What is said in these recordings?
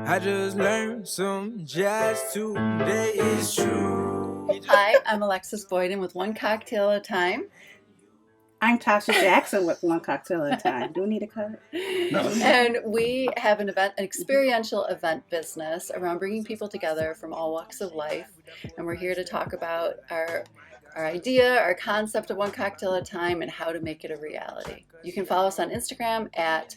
I just learned some jazz today, it's true. Hi, I'm Alexis Boyden with One Cocktail at a Time. I'm Tasha Jackson with One Cocktail at a Time. Do we need a cut? No. And we have an experiential event business around bringing people together from all walks of life. And we're here to talk about our idea, our concept of One Cocktail at a Time, and how to make it a reality. You can follow us on Instagram at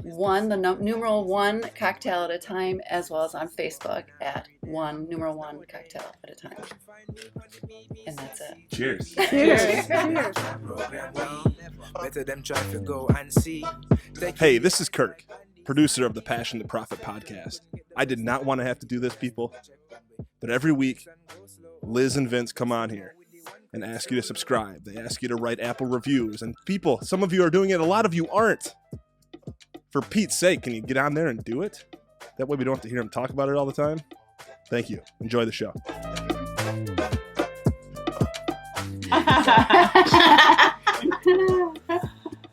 numeral one cocktail at a time, as well as on Facebook at numeral one cocktail at a time. And that's it. Cheers. Cheers. Hey, this is Kirk, producer of the Passion to Profit podcast. I did not want to have to do this, people, but every week, Liz and Vince come on here and ask you to subscribe. They ask you to write Apple reviews, and people, some of you are doing it, a lot of you aren't. For Pete's sake, can you get on there and do it? That way we don't have to hear them talk about it all the time. Thank you. Enjoy the show.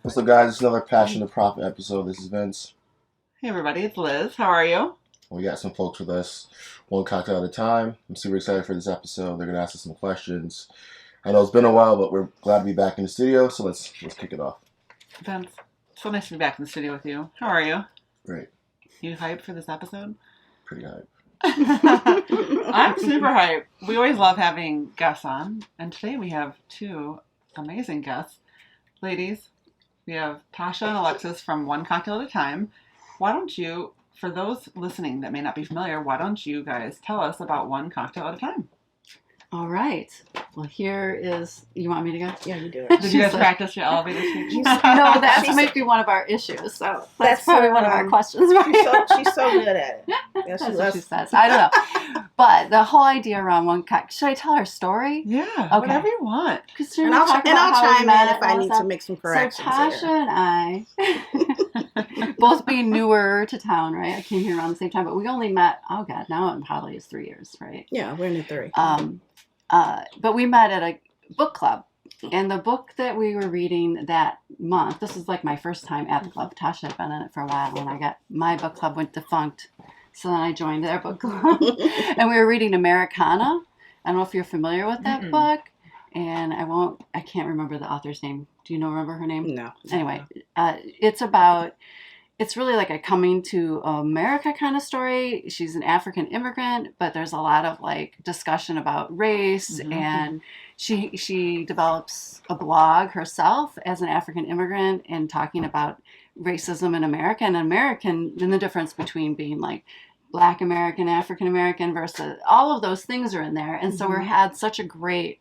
What's up, guys? It's another Passion to Profit episode. This is Vince. Hey, everybody. It's Liz. How are you? We got some folks with us, one cocktail at a time. I'm super excited for this episode. They're going to ask us some questions. I know it's been a while, but we're glad to be back in the studio, so let's kick it off. Vince, so nice to be back in the studio with you. How are you? Great. You hyped for this episode? Pretty hype. I'm super hyped. We always love having guests on, and today we have two amazing guests. Ladies, we have Tasha and Alexis from One Cocktail at a Time. Why don't you, for those listening that may not be familiar, why don't you guys tell us about One Cocktail at a Time? All right. Well, here is. You want me to go? Yeah, you do it. Did you guys practice your elevator speech? No, that might be one of our issues. So that's probably one of our questions. Right? She's so good at it. Yeah, That's what she says. I don't know. But the whole idea around one cocktail. Should I tell our story? Yeah, Okay. whatever you want. And I'll chime in if I need to make some corrections. So Tasha and I, both being newer to town, right? I came here around the same time, but we only met, now it probably is 3 years, right? Yeah, we're in the 3. But we met at a book club. And the book that we were reading that month, this is like my first time at the club. Tasha had been in it for a while, and my book club went defunct. So then I joined their book club. And we were reading Americana. I don't know if you're familiar with that book. And I can't remember the author's name. Do you remember her name? No. Anyway, it's really like a coming to America kind of story. She's an African immigrant, but there's a lot of like discussion about race, and she develops a blog herself as an African immigrant and talking about racism in America and the difference between being like Black American, African American versus all of those things are in there. And so we had such a great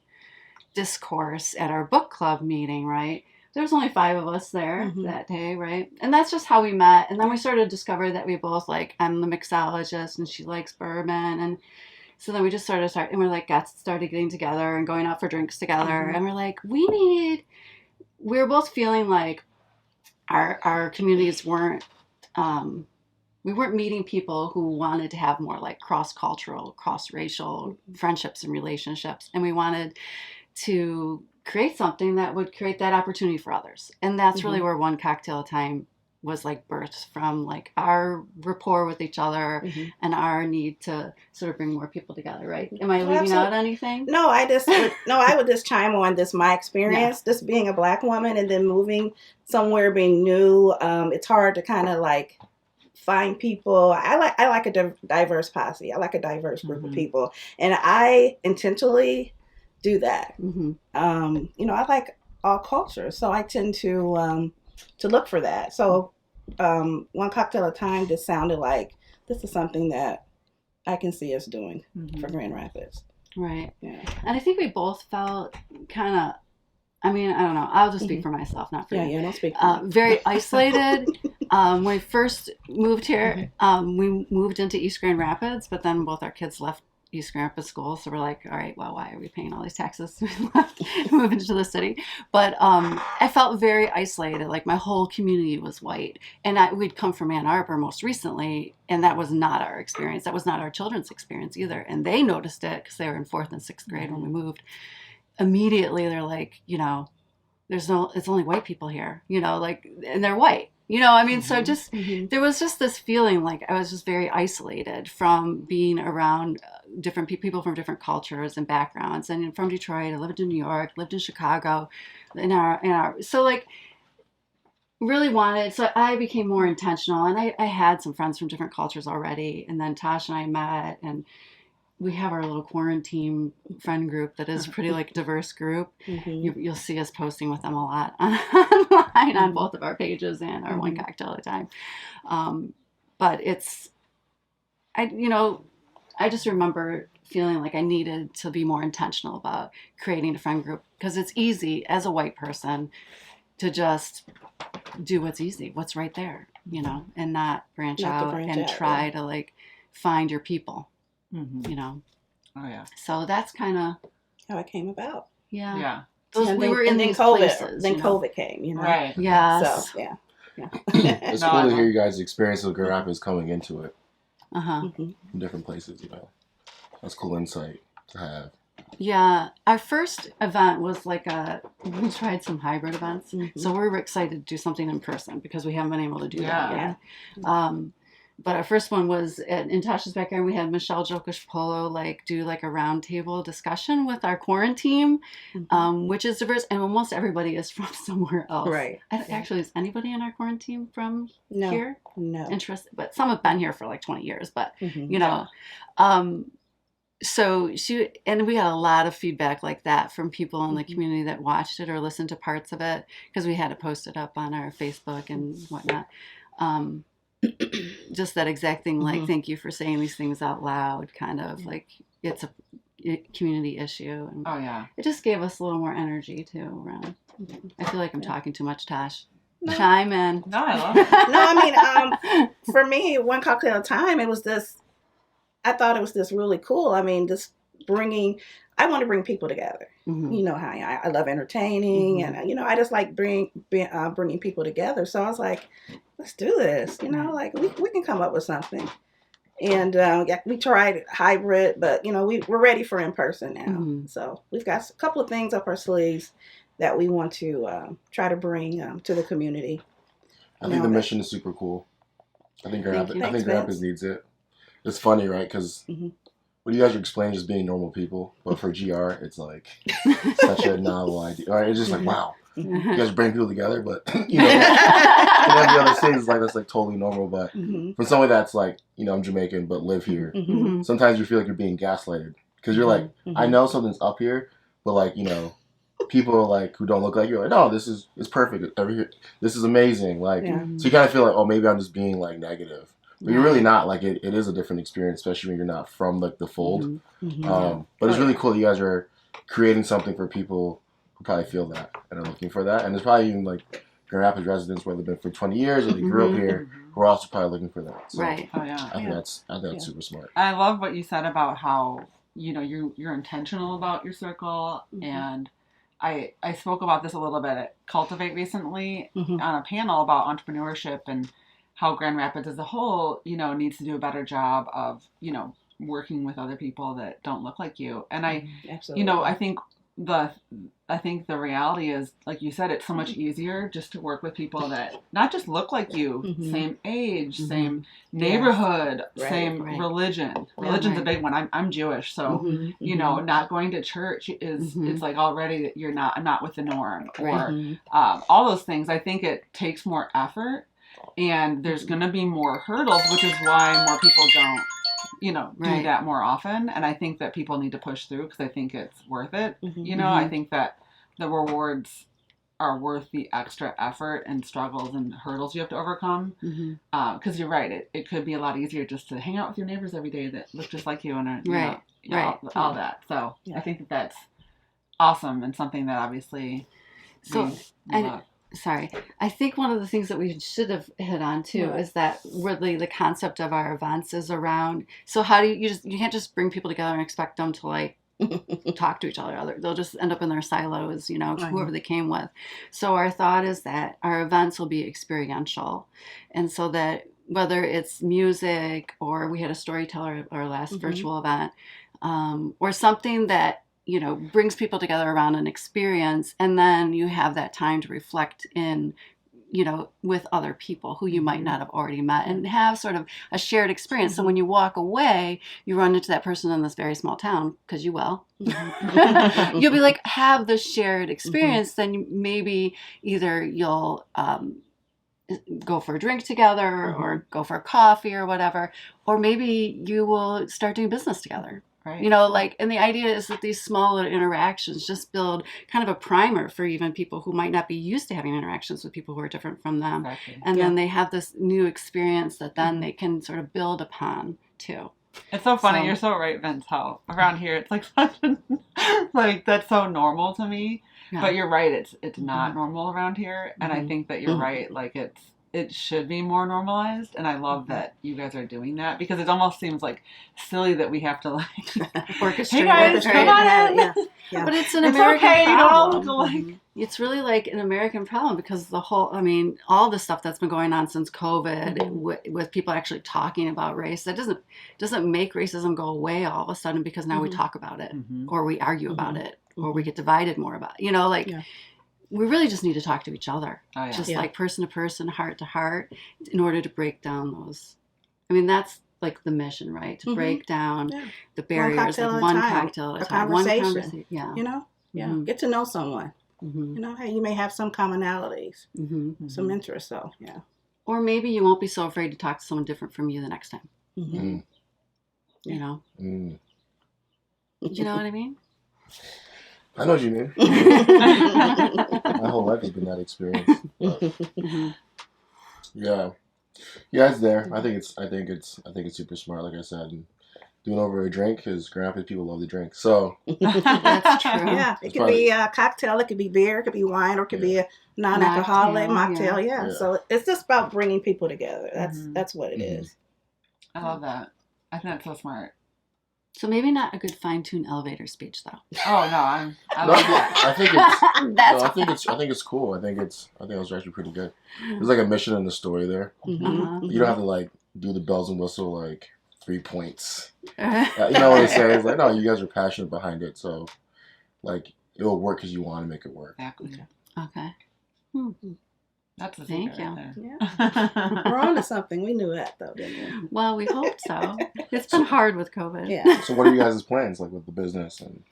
discourse at our book club meeting, right? There was only 5 of us there that day, right? And that's just how we met. And then we sort of discovered that we both I'm the mixologist and she likes bourbon. And so then we just sort of started, and started getting together and going out for drinks together. And we're like, we were both feeling like our communities weren't, we weren't meeting people who wanted to have more like cross-cultural, cross-racial friendships and relationships. And we wanted to create something that would create that opportunity for others. And that's really where One Cocktail at a Time was like birthed from, like our rapport with each other and our need to sort of bring more people together, right? Am I leaving out anything? No, I would just chime on this, my experience, just being a Black woman and then moving somewhere, being new. It's hard to kind of like find people. I like a diverse posse. I like a diverse group of people. And I intentionally do that. I like all cultures, so I tend to look for that. So One Cocktail at a Time just sounded like this is something that I can see us doing for Grand Rapids. Right. Yeah. And I think we both felt kind of, I don't know, I'll just speak for myself, not for you. Yeah, don't speak for me. Very isolated. When we first moved here, we moved into East Grand Rapids, but then both our kids left East Grand Rapids school, so we're like, all right, well, why are we paying all these taxes? We left, move into the city. But I felt very isolated. Like my whole community was white, and we'd come from Ann Arbor most recently, and that was not our experience. That was not our children's experience either. And they noticed it because they were in 4th and 6th grade when we moved. Immediately, they're like, it's only white people here, and they're white. You know, I mean, so just Mhm. there was just this feeling like I was just very isolated from being around different people from different cultures and backgrounds. And from Detroit, I lived in New York, lived in Chicago, so like really wanted. So I became more intentional, and I had some friends from different cultures already. And then Tosh and I met, and we have our little quarantine friend group that is pretty like diverse group. Mhm. You'll see us posting with them a lot online on Mhm. both of our pages and our One Mhm. Cocktail at a Time. But I just remember feeling like I needed to be more intentional about creating a friend group because it's easy as a white person to just do what's easy, what's right there, and not branch Not to out branch and out, try yeah. to like find your people, Mm-hmm. you know. Oh yeah. So that's kind of, How it came about. yeah. Yeah. We were in these places. Then COVID came, Right. Yes. So yeah. It's No, cool I to love- hear you guys' experience with Grand Rapids coming into it Uh-huh. Mhm. from different places. That's cool insight to have. Yeah. Our first event was like we tried some hybrid events. Mhm. So we were excited to do something in person because we haven't been able to do that Yeah. yet. But our first one was in Tasha's backyard. We had Michelle Jokish Polo do like a roundtable discussion with our quarantine, which is diverse, and almost everybody is from somewhere else. Right. Actually, is anybody in our quarantine from No. here? No. Interesting, but some have been here for like 20 years. But Mhm. so and we had a lot of feedback like that from people in the Mhm. community that watched it or listened to parts of it because we had to post it up on our Facebook and whatnot. Just that exact thing, like, Mhm. thank you for saying these things out loud, kind of like it's a community issue. And Oh yeah. it just gave us a little more energy too around. I feel like I'm talking too much, Tosh. No. Chime in. No, I love it. No, I mean, for me, One Cocktail at a Time, I thought it was this really cool. I mean, I want to bring people together. Mhm. You know how I love entertaining, Mhm. and I just like bringing people together. So I was like, let's do this. Like we can come up with something. And yeah, we tried hybrid, but we're ready for in person now. Mhm. So we've got a couple of things up our sleeves that we want to try to bring to the community. I think the mission is super cool. I think Grand Thank you. Rapids Thanks, needs it. It's funny, right? Because Mhm. what you guys are explaining is being normal people, but for GR, it's like such a novel idea. Right? It's just like, wow, you guys bring people together, but in every other state, it's like that's like totally normal. But Mhm. for somebody that's like, I'm Jamaican but live here, Mhm. sometimes you feel like you're being gaslighted because you're like, I know something's up here, but like people like who don't look like you're like, no, it's perfect. This is amazing. Like, Yeah. so you kind of feel like, oh, maybe I'm just being like negative. But you're really not. Like it is a different experience, especially when you're not from like the fold. Mhm. But it's really cool that you guys are creating something for people who probably feel that and are looking for that. And there's probably even like Grand Rapids residents where they've been for 20 years or they grew up here who are also probably looking for that. So Right. Oh yeah. I think that's super smart. I love what you said about how you're intentional about your circle, and I spoke about this a little bit at Cultivate recently on a panel about entrepreneurship and how Grand Rapids as a whole, needs to do a better job of, working with other people that don't look like you. And Absolutely. I think the reality is, like you said, it's so much easier just to work with people that not just look like you, same age, same neighborhood, same religion. Religion's a big one. I'm Jewish, so not going to church is it's like already you're not with the norm, or all those things. I think it takes more effort, and there's going to be more hurdles, which is why more people don't do that more often. And I think that people need to push through because I think it's worth it. I think that the rewards are worth the extra effort and struggles and hurdles you have to overcome. Because you're right, it could be a lot easier just to hang out with your neighbors every day that look just like you and are all that. So I think that that's awesome and something that obviously love. Sorry. I think one of the things that we should have hit on too is that really the concept of our events is around. So how do you can't just bring people together and expect them to like talk to each other. They'll just end up in their silos, whoever they came with. So our thought is that our events will be experiential. And so that whether it's music or we had a storyteller at our last virtual event, or something that brings people together around an experience, and then you have that time to reflect in with other people who you might not have already met and have sort of a shared experience. So when you walk away, you run into that person in this very small town, because you will. You'll be like, have this shared experience. Then maybe either you'll go for a drink together or go for a coffee or whatever, or maybe you will start doing business together. Right. And the idea is that these smaller interactions just build kind of a primer for even people who might not be used to having interactions with people who are different from them. Exactly. And then they have this new experience that then they can sort of build upon too. It's so funny. You're so right, Vince, how around here it's like such like that's so normal to me. Yeah. But you're right, it's not normal around here. And I think that you're right, like it should be more normalized, and I love that you guys are doing that, because it almost seems like silly that we have to like orchestrate. Hey guys, come on in. Yeah. But it's an American okay, problem. You don't all look alike. It's really like an American problem, because all the stuff that's been going on since COVID with people actually talking about race, that doesn't make racism go away all of a sudden because now we talk about it or we argue about it or we get divided more about it. We really just need to talk to each other, like person to person, heart to heart, in order to break down those. That's like the mission, right? To break down the barriers, one cocktail at a time, one conversation. Get to know someone. Hey, you may have some commonalities, some interests. So or maybe you won't be so afraid to talk to someone different from you the next time. You know what I mean? I know what you mean. My whole life has been that experience. Yeah, it's there. I think it's super smart. Like I said, and doing over a drink, because growing up, people love to drink. So that's true. Yeah, it could be a cocktail, it could be beer, it could be wine, or it could be a non-alcoholic mocktail. Yeah. So it's just about bringing people together. That's what it is. I love that. I think that's so smart. So maybe not a good fine-tuned elevator speech, though. Oh no, I love that. I think it's cool. I think it was actually pretty good. There's like a mission in the story there. You don't have to like do the bells and whistle like 3 points. You know what I'm saying? It's like, no, you guys are passionate behind it, so like it'll work because you want to make it work. Exactly. Okay. That's the Thank you. right there. Yeah. We're on to something. We knew that, though, didn't we? Well, we hope so. It's been hard with COVID. Yeah. So what are you guys' plans, like, with the business? And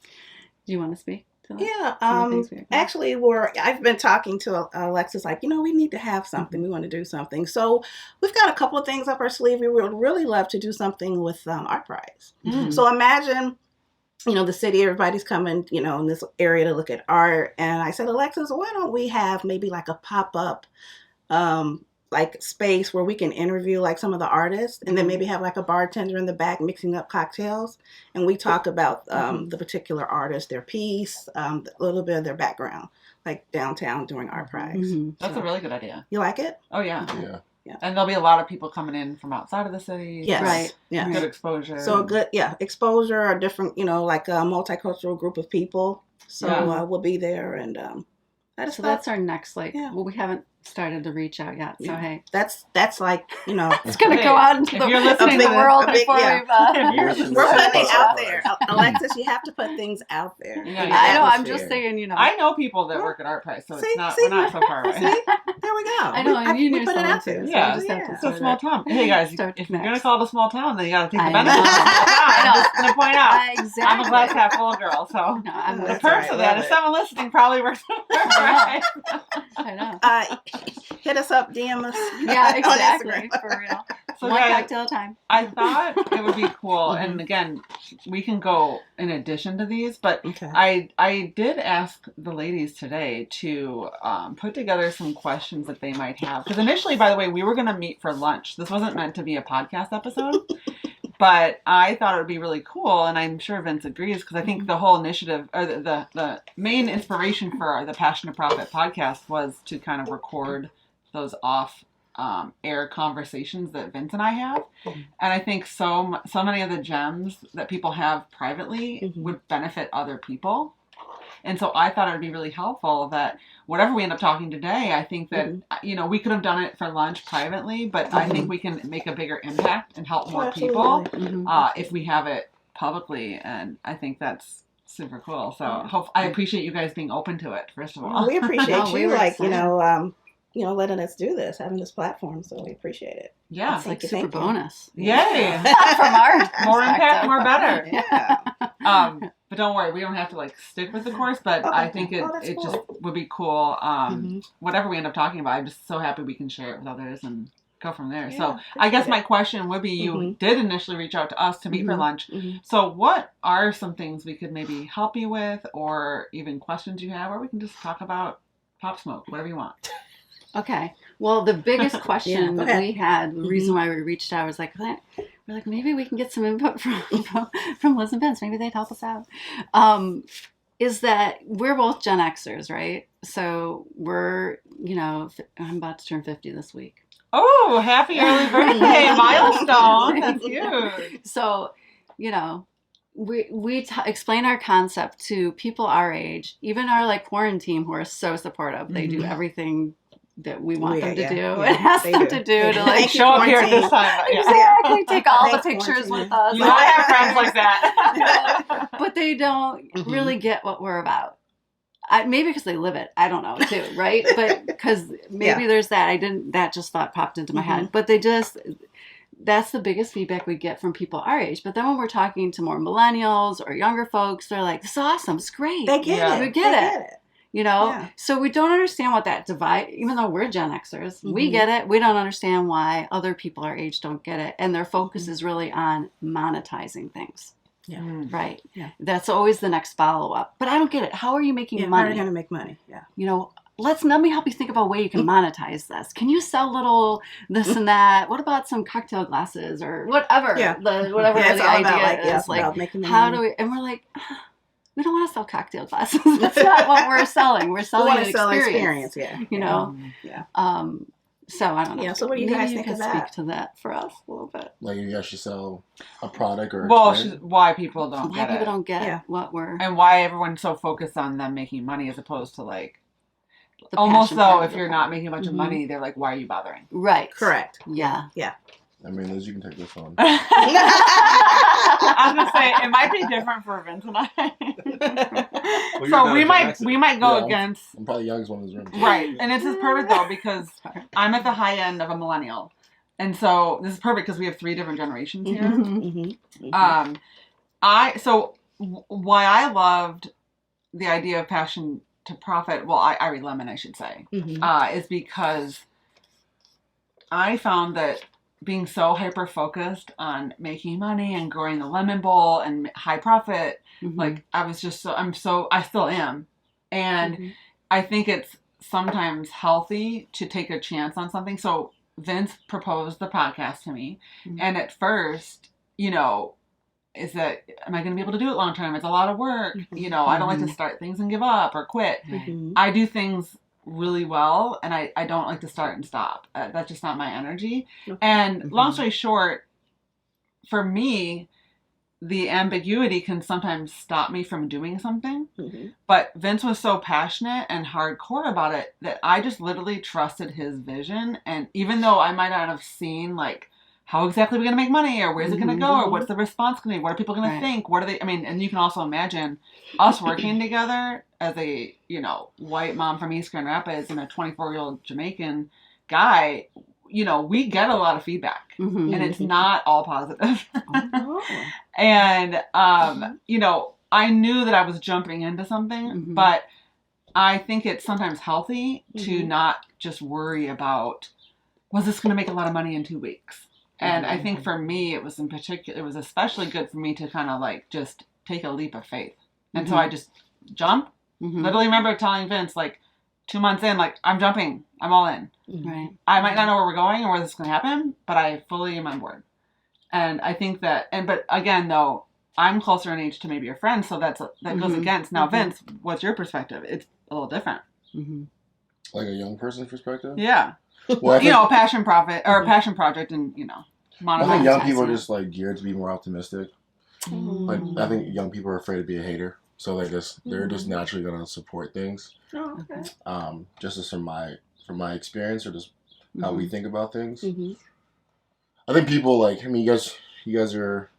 do you want to speak to that? Yeah. Actually, I've been talking to Alexis, like, we need to have something. We want to do something. So we've got a couple of things up our sleeve. We would really love to do something with Art Prize. So imagine, the city, everybody's coming, in this area to look at art. And I said, Alexis, why don't we have maybe like a pop-up like space where we can interview like some of the artists, and then maybe have like a bartender in the back mixing up cocktails, and we talk about the particular artist, their piece, a little bit of their background, like downtown during Art Prize. That's a really good idea. You like it? Oh yeah. Yeah. And there'll be a lot of people coming in from outside of the city. Yes. Right. Yeah. Good exposure. So good, exposure, a different, like a multicultural group of people. So we'll be there, and that's our next, well, we haven't started to reach out yet. So hey, that's like, it's going to go out into the world before we've. We're putting it out there. Alexis, you have to put things out there. I know. I'm just saying, I know people that work at Art Prize, so we're not so far away. See? There we go. I know. And you knew put it out someone there. too. Yeah. So It's a small town. Hey guys, if you're going to call it a small town, then you got to take the I benefits of a small town. I'm just going to point out. Exactly. I'm a glass half full girl, so the perks of that is someone listening probably works right. I know. Hit us up, DM us. Yeah, exactly. For real. So One guys, cocktail time. I thought it would be cool, and again, we can go in addition to these, but I did ask the ladies today to put together some questions that they might have. Because initially, by the way, we were going to meet for lunch. This wasn't meant to be a podcast episode, but I thought it would be really cool, and I'm sure Vince agrees, because I think the whole initiative, or the main inspiration for the Passion to Profit podcast was to kind of record those off air conversations that Vince and I have. And I think so many of the gems that people have privately would benefit other people. And so I thought it would be really helpful that whatever we end up talking today, I think that, we could have done it for lunch privately, but I think we can make a bigger impact and help more people if we have it publicly. And I think that's super cool. So I appreciate you guys being open to it, first of all. We appreciate you. letting us do this, having this platform. So we appreciate it. Yeah. It's like Thank you, super thank you. bonus. Yay. From our More impact, perspective. more better. Yeah. But don't worry, we don't have to like stick with the course. But Okay. I think it That's just cool. would be cool. Mhm. Whatever we end up talking about, I'm just so happy we can share it with others and go from there. Yeah, So I guess appreciate my it. question would be: you Mhm. did initially reach out to us to meet for Mhm. lunch. Mhm. So what are some things we could maybe help you with, or even questions you have, or we can just talk about Pop Smoke, whatever you want. Okay. Well, the biggest question go that ahead. we had, the reason why we reached out was like, we're like, maybe we can get some input from Liz and Vince. Maybe they'd help us out. Is that we're both Gen Xers, right? So we're, I'm about to turn 50 this week. Oh, happy early birthday milestone! That's huge. So, we explain our concept to people our age, even our like quarantine who are so supportive. They do everything that we want them to do and ask them to do to like Thank you, Show up here quarantine. this time. Yeah. exactly take all the Thanks, pictures quarantine. with us. You know, I have friends like that. But they don't really get what we're about. Maybe because they live it. I don't know too, right? But because maybe there's that. That just thought popped into my head. But that's the biggest feedback we get from people our age. But then when we're talking to more millennials or younger folks, they're like, this is awesome. It's great. They get Yeah. it. We get They it. So we don't understand what that divide, even though we're Gen Xers, we get it. We don't understand why other people our age don't get it. And their focus is really on monetizing things. Yeah. Right. Yeah. That's always the next follow-up. But I don't get it. How are you making How are money? you going to make money? Yeah. Let me help you think about a way you can monetize this. Can you sell little this and that? What about some cocktail glasses or whatever? Yeah. Whatever It's the all idea about, is. about making the how money. do we? And we're like, we don't want to sell cocktail glasses. That's not what we're selling. We're We selling want an to sell experience. experience. Yeah. Yeah. So I don't know. Yeah, so what do you Maybe guys you think could of that? speak to that for us a little bit. Like you guys should sell a product or Well, experience? why people don't Why get people it, don't get Yeah. what we're and why everyone's so focused on them making money as opposed to like the almost passion though part if of you're it. not making a bunch of money, they're like, why are you bothering? Right. Correct. Yeah. I mean, Liz, you can take this one. I was gonna say it might be different for Vince and I. Well, you're So not we a Gen might Xer. go Yeah, against I'm probably the youngest one in this room. right, and this is perfect though because I'm at the high end of a millennial, and so this is perfect because we have 3 different generations here. Mm-hmm. Why I loved the idea of passion to profit, well, Irie Lemon, I should say, is because I found that being so hyper focused on making money and growing the lemon bowl and high profit, like I was just I still am. And I think it's sometimes healthy to take a chance on something. So Vince proposed the podcast to me. And at first, is that, am I going to be able to do it long term? It's a lot of work. I don't like to start things and give up or quit. I do things really well, and I don't like to start and stop. That's just not my energy. And long story short, for me, the ambiguity can sometimes stop me from doing something. But Vince was so passionate and hardcore about it that I just literally trusted his vision. And even though I might not have seen like how exactly we're going to make money or where's it going to go or what's the response going to be, what are people going to think, what are they, and you can also imagine us working together as a, white mom from East Grand Rapids and a 24-year-old Jamaican guy, we get a lot of feedback and it's not all positive. And, I knew that I was jumping into something, but I think it's sometimes healthy to not just worry about, was this going to make a lot of money in 2 weeks? And I think for me, it was especially good for me to kind of like just take a leap of faith. And so I just jump. Literally remember telling Vince like 2 months in, like, I'm jumping. I'm all in. Right. I might not know where we're going or where this is going to happen, but I fully am on board. And I think that, but again, though, I'm closer in age to maybe your friends, so that goes against. Now, Vince, what's your perspective? It's a little different. Like a young person's perspective? Yeah. Well, I think, passion profit or passion project, and I think young people are monetizing. just like geared to be more optimistic. Like I think young people are afraid to be a hater, so they're just naturally gonna support things. Oh, okay. Just as from my experience or just how we think about things. Mm-hmm. I think people you guys are,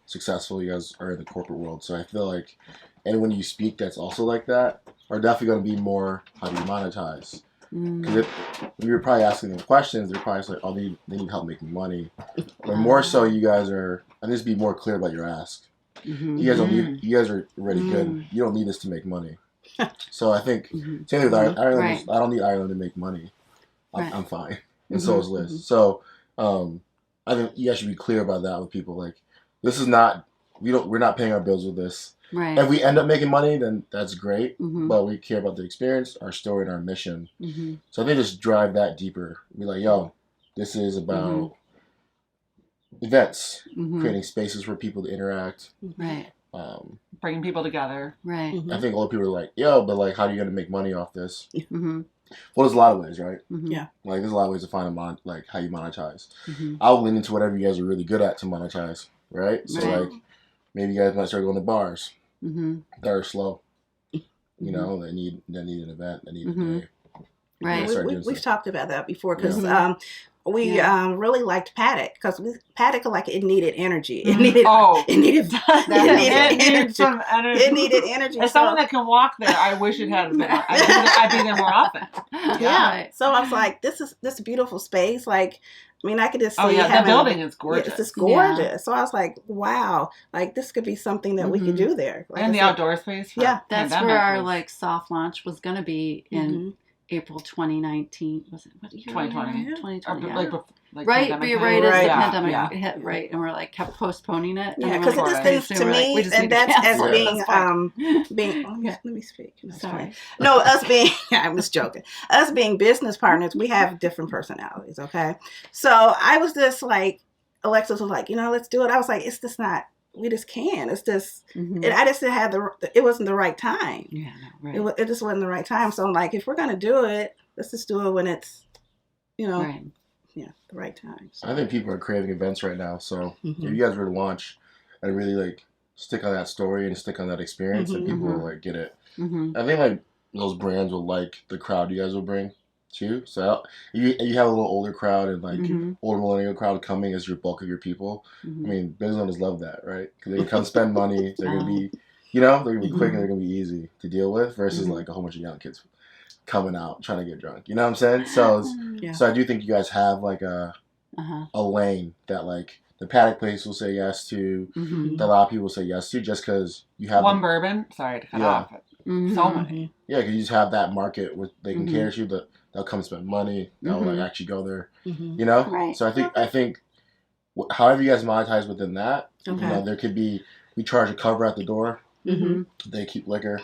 successful. You guys are in the corporate world, so I feel like, and when you speak, that's also like that, are definitely going to be more, how do you monetize? Because if you're probably asking them questions, they're probably like, oh, they need help making money. Or more so, you guys are, and just be more clear about your ask. Mm-hmm. You guys don't need, you guys are already good. You don't need this to make money. So I think, same with Ireland, Right. I don't need Ireland to make money. Right. I'm fine. And so is Liz. So I think you guys should be clear about that with people. Like, this is not, we're not paying our bills with this. Right. If we end up making money, then that's great. Mm-hmm. But we care about the experience, our story, and our mission. Mm-hmm. So they just drive that deeper. Be like, yo, this is about events, creating spaces for people to interact. Right. Bringing people together. Right. I think a lot of people are like, yo, but like, how are you going to make money off this? Mm-hmm. Well, there's a lot of ways, right? Mm-hmm. Yeah. Like, there's a lot of ways to find like how you monetize. Mm-hmm. I'll lean into whatever you guys are really good at to monetize, right? So Right. like, maybe you guys might start going to bars Mm-hmm. that are slow. You know, they need an event, they need a day. Right. We've talked about that before because we really liked Paddock because Paddock like it needed energy. It needed it needed energy. Some energy. It needed energy. As someone that can walk there, I wish it had a bit more. I'd be there more often. Yeah. Right. So I was like, this beautiful space. Like, I mean, I could just see. Oh yeah, the building is gorgeous. It's just gorgeous. Yeah. So I was like, wow, like this could be something that we could do there. Like and the outdoor space. Yeah, that's where our like soft launch was going to be in April 2019. Was it what year? 2020. 2020. Right, as the pandemic hit, right, and we're like kept postponing it. Yeah, because this to me, and that's as being let me speak. Sorry. No, us being I was joking. Us being business partners, we have different personalities. Okay, so I was just like, Alexis was like, let's do it. I was like, it's just not. We just can't. It's just, I just didn't have it wasn't the right time. Yeah, no, right. It just wasn't the right time. So I'm like, if we're gonna do it, let's just do it when it's, right. The right time. So. I think people are craving events right now. So if you guys were to launch and really like stick on that story and stick on that experience, and people will like get it. I think like those brands will like the crowd you guys will bring too. So you have a little older crowd and like older millennial crowd coming as your bulk of your people. I mean, business owners love that, right? Because they can come spend money. They're gonna be, they're gonna be quick and they're gonna be easy to deal with versus like a whole bunch of young kids coming out trying to get drunk. You know what I'm saying? So so I do think you guys have like a lane that like the Paddock place will say yes to, that a lot of people will say yes to, just because you have one bourbon. Sorry to cut off. So many. Yeah, because you just have that market where they can cater to you, that they'll come spend money. They'll like actually go there. Right. So I think however you guys monetize within that, there could be, we charge a cover at the door. They keep liquor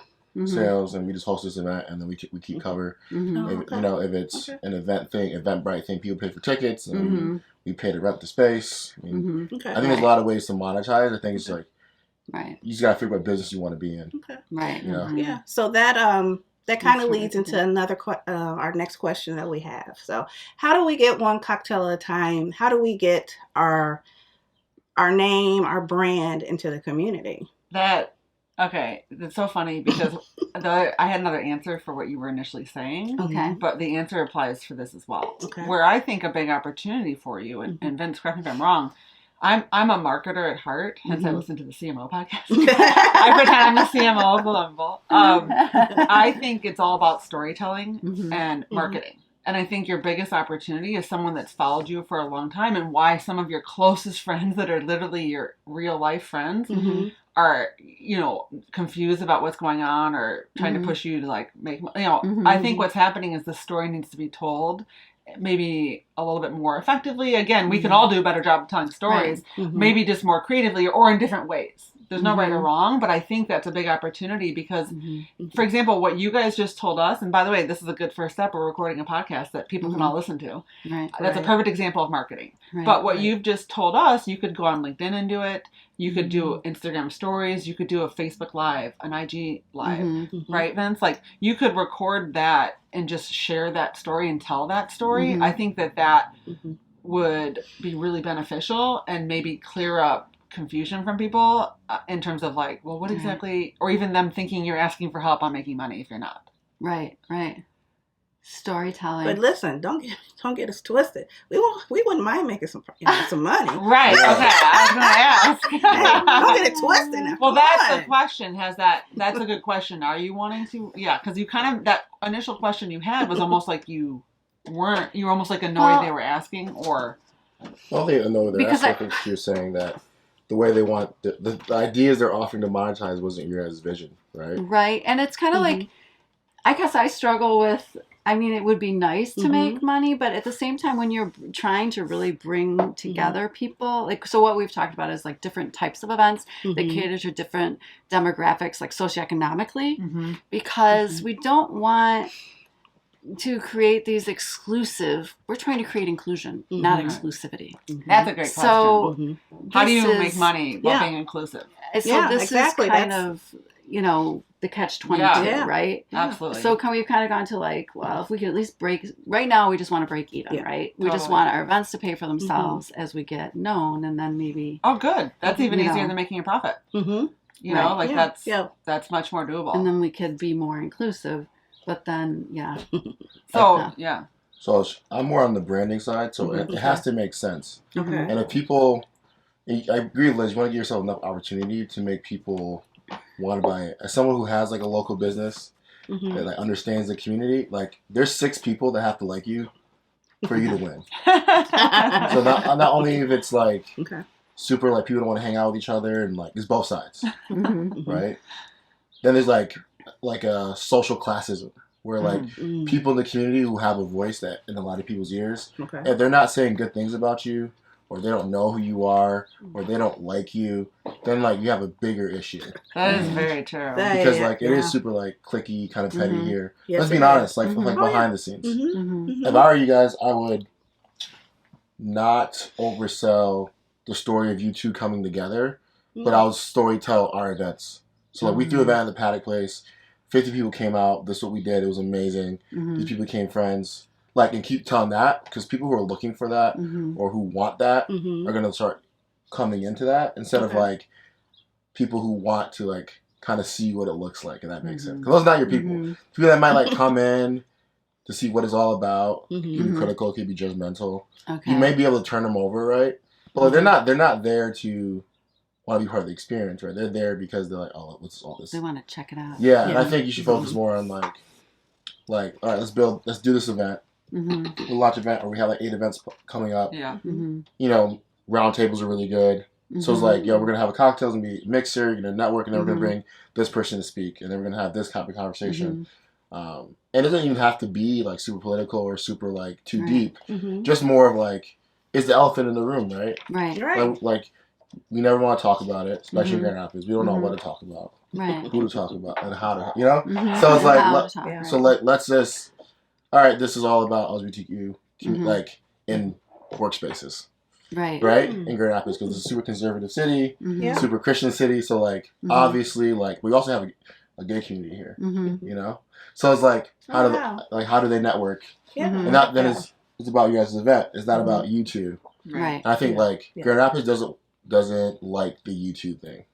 sales, and we just host this event, and then we keep cover. If it's an event thing, Eventbrite thing, people pay for tickets, and we pay to rent the space. I mean, I think there's a lot of ways to monetize. I think it's like, you just gotta figure out what business you want to be in. Right. Yeah. So that kind of leads into another our next question that we have. So, how do we get one cocktail at a time? How do we get our name, our brand into the community? Okay, it's so funny because I had another answer for what you were initially saying. Okay. But the answer applies for this as well. Okay. Where I think a big opportunity for you, and Vince, correct me if I'm wrong, I'm a marketer at heart, hence I listen to the CMO podcast. I pretend I'm the CMO of Columbo. I think it's all about storytelling and marketing. And I think your biggest opportunity is someone that's followed you for a long time, and why some of your closest friends that are literally your real life friends are, confused about what's going on or trying to push you to like make, I think what's happening is the story needs to be told maybe a little bit more effectively. Again, we can all do a better job of telling stories, maybe just more creatively or in different ways. There's no right or wrong, but I think that's a big opportunity because, for example, what you guys just told us, and by the way, this is a good first step. We're recording a podcast that people can all listen to. Right. That's a perfect example of marketing. Right. But what you've just told us, you could go on LinkedIn and do it. You could do Instagram stories. You could do a Facebook Live, an IG Live, right, Vince? Like, you could record that and just share that story and tell that story. I think that would be really beneficial and maybe clear up confusion from people in terms of like, well, what exactly, or even them thinking you're asking for help on making money if you're not. Right. Storytelling. But listen, don't get us twisted. We wouldn't mind making some money. Right. Yeah. Okay. I was gonna ask. Hey, don't get it twisted now. Well, Come that's on. the question. That's a good question. Are you wanting to? Yeah, because you kind of, that initial question you had was almost like you were almost like annoyed they were asking, or. Well, they know they're Because asking. I think you're saying that the way they want the ideas they're offering to monetize wasn't your guys' vision, right? Right. And it's kind of like, I guess I struggle with, I mean, it would be nice to make money, but at the same time, when you're trying to really bring together people, like, so what we've talked about is like different types of events that cater to different demographics, like socioeconomically, because we don't want to create these exclusive, we're trying to create inclusion, not exclusivity. That's a great question. So how do you this make is- money while being inclusive? So Yeah, this exactly. is kind That's- of, the catch-22, Yeah. right? Absolutely. So we've kind of gone to like, well, if we could at least right now we just want to break even, right? We just Totally. want our events to pay for themselves as we get known, and then maybe. Oh, good. That's even You easier know. than making a profit. Mm-hmm. You know, Right. like Yeah. that's much more doable. And then we could be more inclusive, but then, so, yeah. So I'm more on the branding side, so it has to make sense. Okay. And if people, I agree, Liz, you want to give yourself enough opportunity to make people want to buy it. As someone who has like a local business that like understands the community, like there's 6 people that have to like you for you to win. So not only if it's like super like people don't want to hang out with each other, and like it's both sides, right? Then there's like a social classism where like people in the community who have a voice that in a lot of people's ears, if they're not saying good things about you, or they don't know who you are, or they don't like you, then like you have a bigger issue. That is very true. Because like it is super like cliquey, kind of petty here. Yes, Let's be it is. honest, like behind the scenes. If I were you guys, I would not oversell the story of you two coming together, but I would story tell our events. So like we threw an event at the Paddock Place, 50 people came out. This is what we did. It was amazing. These people became friends. Like, and keep telling that, because people who are looking for that or who want that are going to start coming into that instead of like people who want to like kind of see what it looks like, and that makes sense. Because those are not your people. People that might like come in to see what it's all about, could be critical, could be judgmental. You may be able to turn them over, right? But like, they're not there to want to be part of the experience, right? They're there because they're like, oh, what's all this? They want to check it out. Yeah, and I think you should focus more on like, all right, let's do this event. We'll launch event, or we have like 8 events coming up. Yeah. You know, round tables are really good. So it's like, yo, we're gonna have a cocktails and be a mixer, you're gonna network, and then we're gonna bring this person to speak, and then we're gonna have this type of conversation. And it doesn't even have to be like super political or super like too deep. Just more of like, it's the elephant in the room, right? Right. Like we never want to talk about it, especially in Grand Rapids. We don't know what to talk about, Right. who to talk about, and how to, you know. So it's like, let's just. All right, this is all about LGBTQ, like in workspaces, right? In Grand Rapids, because it's a super conservative city, super Christian city. So like, obviously, like we also have a gay community here, you know. So it's like, how do they network? And that then it's about you guys' event. It's not about you two. Right. And I think like Grand Rapids doesn't like the YouTube thing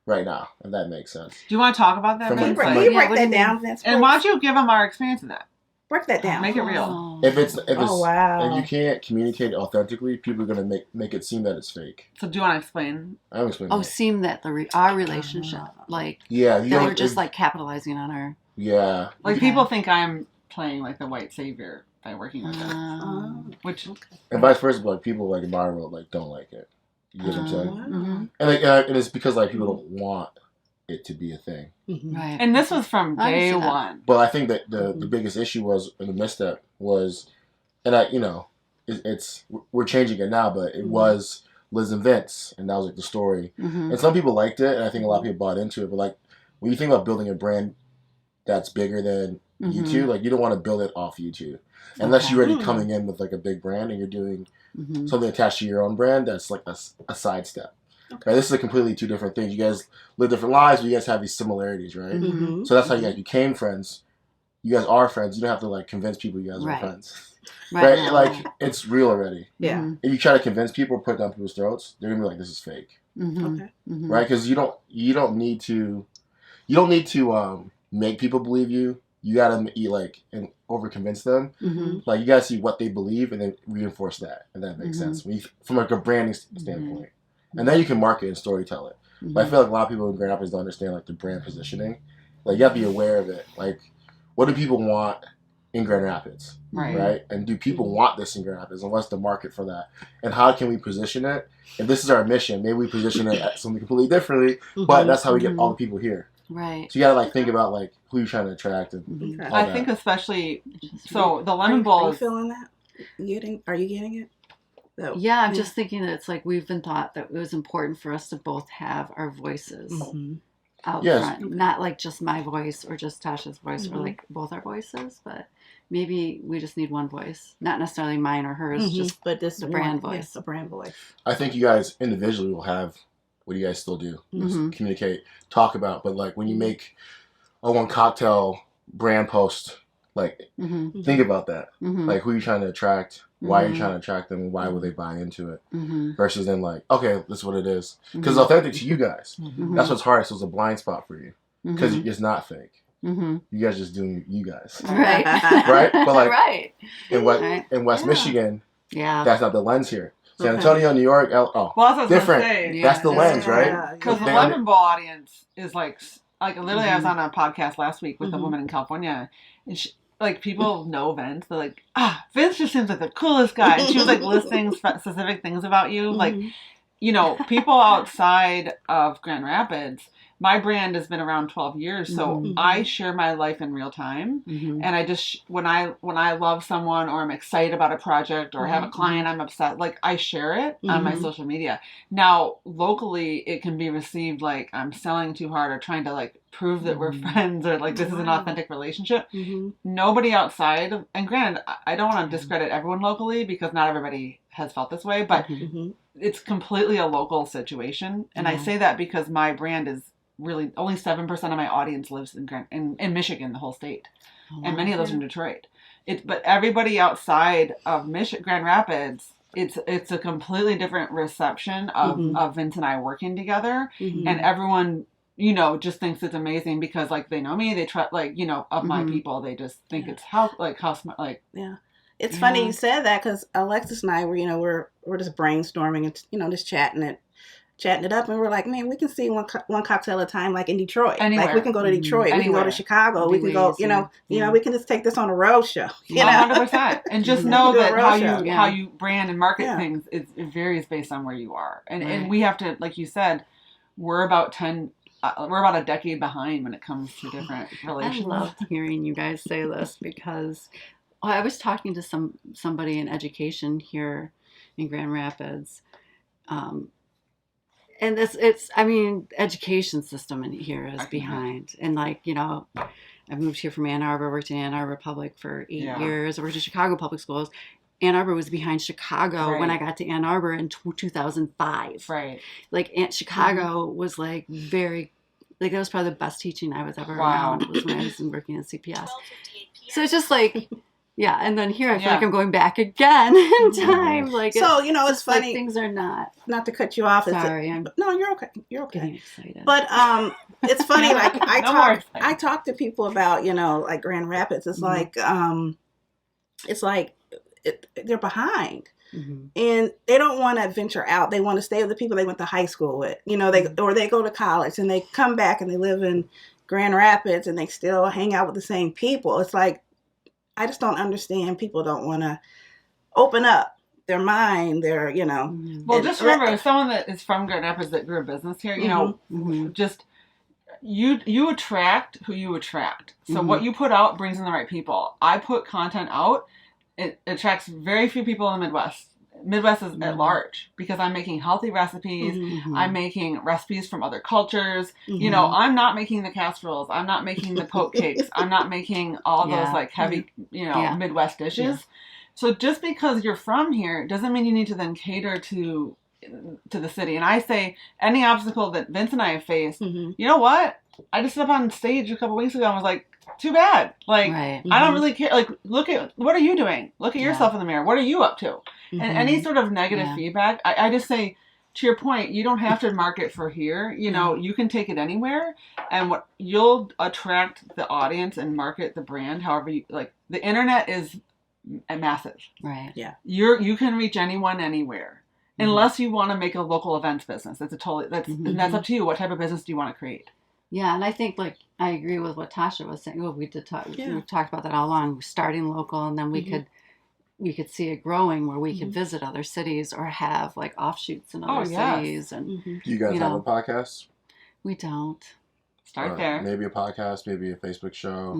right now, if that makes sense. Do you want to talk about that? From Vince? like- Can you break that down, Vince? And why don't you give them our experience of that? Break that down. Make it real. If it's wow. if you can't communicate authentically, people are gonna make it seem that it's fake. So do you want to explain? I'm explaining. Oh, seem that our relationship, like Yeah, they were just like capitalizing on our. Yeah. Like people think I'm playing like the white savior by working with them, which And vice versa, but like people like in my world like don't like it. You get what I'm saying? And like, and it's because like people don't want it to be a thing. Right. and this was from I can day see that. one. But I think that the biggest issue was, and the misstep was, and I, you know, we're changing it now, but it was Liz and Vince, and that was like the story. And some people liked it, and I think a lot of people bought into it. But like when you think about building a brand that's bigger than you two, like you don't want to build it off you two, unless you're already coming in with like a big brand and you're doing something attached to your own brand. That's like a sidestep. Okay, this is a completely 2 different things. You guys live different lives, but you guys have these similarities, right? So that's how you guys became friends. You guys are friends. You don't have to like convince people you guys are friends. Right? Like it's real already. Yeah. If you try to convince people, put it down people's throats, they're gonna be like, "This is fake," Okay. right? Because you don't need to make people believe you. you gotta and over convince them. Mm-hmm. Like you gotta see what they believe and then reinforce that, and that makes Mm-hmm. sense from like a branding standpoint. And then you can market and storytell it. Mm-hmm. But I feel like a lot of people in Grand Rapids don't understand like the brand positioning. Like you have to be aware of it. Like, what do people want in Grand Rapids, right? And do people want this in Grand Rapids? And what's the market for that? And how can we position it? If this is our mission, maybe we position it at something completely differently. But that's how we get all the people here. Right. So you gotta like think about like who you're trying to attract and all I that. think especially so the lemon bowl Are you is feeling that? Are you getting it? So, Yeah, I'm just thinking that it's like we've been taught that it was important for us to both have our voices out front. Not like just my voice or just Tasha's voice or like both our voices, but maybe we just need one voice. Not necessarily mine or hers, just but this the brand voice. Yes, a brand voice. I think you guys individually will have what you guys still do. Just communicate, talk about, but like when you make a one cocktail brand post, like think about that. Like who you're trying to attract, why you're trying to attract them, and why would they buy into it? Versus then like, okay, this is what it is. Because it's authentic to you guys. That's what's hard. So it's a blind spot for you. Because it's not fake. You guys just doing you guys. Right. Right? But like right. in West Michigan, Yeah. that's not the lens here. San Antonio, New York, well, that's what I was different. gonna say. That's the lens, right? Because the lemon bowl audience is like literally I was on a podcast last week with a woman in California, and she, like people know Vince. They're like, Vince just seems like the coolest guy. And she was like listing specific things about you, like, you know, people outside of Grand Rapids. My brand has been around 12 years, so I share my life in real time, and I just when I love someone or I'm excited about a project or have a client I'm upset, like I share it on my social media. Now locally, it can be received like I'm selling too hard or trying to like prove that we're friends or like this is an authentic relationship. Nobody outside of, and granted, I don't want to discredit everyone locally because not everybody has felt this way, but it's completely a local situation, and I say that because my brand is really only 7% of my audience lives in Michigan, the whole state, and many of those are in Detroit. But everybody outside of Grand Rapids, it's a completely different reception of Vince and I working together, and everyone just thinks it's amazing because like they know me, they try of my people, they just think it's how smart It's funny you said that because Alexis and I were we're just brainstorming and just chatting it up, and we're like, man, we can see one cocktail at a time, like in Detroit. Anywhere. Like we can go to Detroit, we can go to Chicago, we can go, we can just take this on a road show. 100%, and just know that how show. you brand and market things it varies based on where you are, and we have to, like you said, we're about a decade behind when it comes to different relations. I love hearing you guys say this because I was talking to somebody in education here in Grand Rapids. And education system in here is behind. And I moved here from Ann Arbor, worked in Ann Arbor Public for 8 years. I worked at Chicago Public Schools. Ann Arbor was behind Chicago when I got to Ann Arbor in 2005. Right. Chicago was very, that was probably the best teaching I was ever around. It was when I was working at CPS. So it's just yeah, and then here I feel like I'm going back again in time. It's funny. Things are not to cut you off. Sorry, no, you're okay. You're okay. Getting excited. But it's funny. I talk to people about Grand Rapids. It's they're behind, and they don't want to venture out. They want to stay with the people they went to high school with. They go to college and they come back and they live in Grand Rapids and they still hang out with the same people. It's like, I just don't understand. People don't want to open up their mind. Well, just remember, as someone that is from Grand Rapids that grew a business here, just you attract who you attract. So what you put out brings in the right people. I put content out. It attracts very few people in the Midwest. Midwest is at large because I'm making healthy recipes. I'm making recipes from other cultures. I'm not making the casseroles. I'm not making the poke cakes. I'm not making all those heavy, Midwest dishes. Yeah. So just because you're from here doesn't mean you need to then cater to the city. And I say any obstacle that Vince and I have faced, you know what? I just stood up on stage a couple weeks ago and was like, too bad. I don't really care. Look at, what are you doing? Look at yourself in the mirror. What are you up to? And any sort of negative feedback, I just say, to your point, you don't have to market for here. You know, you can take it anywhere, and what you'll attract the audience and market the brand however you like. The internet is massive. Right. Yeah. You can reach anyone anywhere, unless you want to make a local events business. That's that's up to you. What type of business do you want to create? Yeah, and I think like I agree with what Tasha was saying. Well, we did talk. We talked about that all along. Starting local, and then we could see it growing where we could visit other cities or have like offshoots in other cities. And Do you guys have a podcast? we don't. Start there. Maybe a podcast, maybe a Facebook show.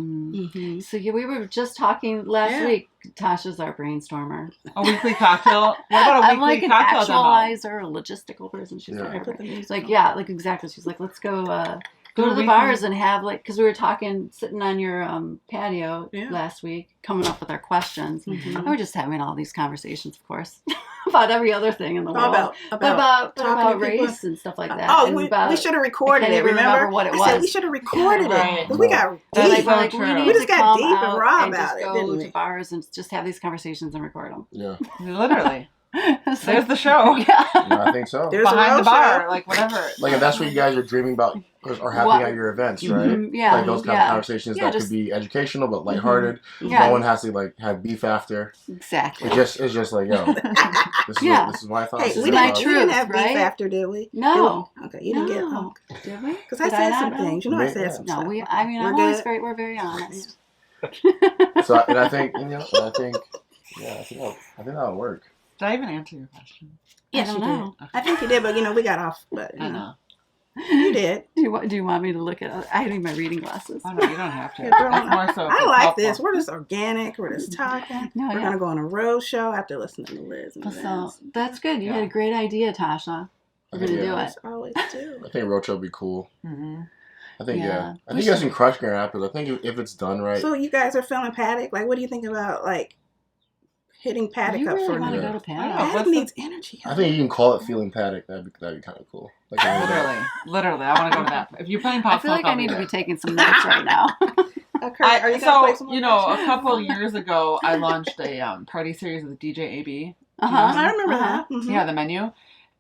So we were just talking last week. Tasha's our brainstormer. A weekly cocktail. What about a I'm like weekly an cocktail demo? actualizer, a logistical person. She's like exactly. She's like, let's go to the bars and have like, because we were talking, sitting on your patio last week, coming up with our questions. And we're just having all these conversations, of course, about every other thing in the world. About race and stuff like that. Oh, we should have recorded it. Remember what it I was? said we should have recorded it. We got deep. We just got deep and raw about it, go didn't we? to bars and just have these conversations and record them. Yeah. Literally. There's the show. Yeah. I think so. There's behind the bar, show. like whatever. Like, if that's what you guys are dreaming about or having at your events, right? Yeah. Like those kind of conversations that could be educational but lighthearted. No one has to like have beef after. Exactly. It's just like, yo, this is my thoughts. Hey, this we is my didn't thoughts. have beef after, did we? No. Okay, you didn't get. Did we? Because I said some things. You know, I said some stuff. No, we're very honest. So, and I think, I think that'll work. Did I even answer your question? Yes, I don't you know. did. I think you did, but we got off. But I know. You did. Do you want me to look at? I need my reading glasses. Oh no, you don't have to. Yeah, More so I like helpful. this. We're just organic. We're just talking. We're gonna go on a road show after listening to Liz. And So that's good. You had a great idea, Tasha. We're gonna do it. Always do. I think road show would be cool. I think Yeah. I think you guys can crush Grand Rapids. I think if it's done right. So you guys are feeling Paddock. Like, what do you think about like hitting Paddock You up really for want to new? go to Paddock? Paddock needs energy. I think you can call it feeling Paddock. That'd be kind of cool. Like, Literally, I want to go to that. If you're playing pop, I feel like I need to be taking some notes right now. Are you gonna play some more a couple of years ago, I launched a party series with DJ AB. I remember that. Yeah, the menu.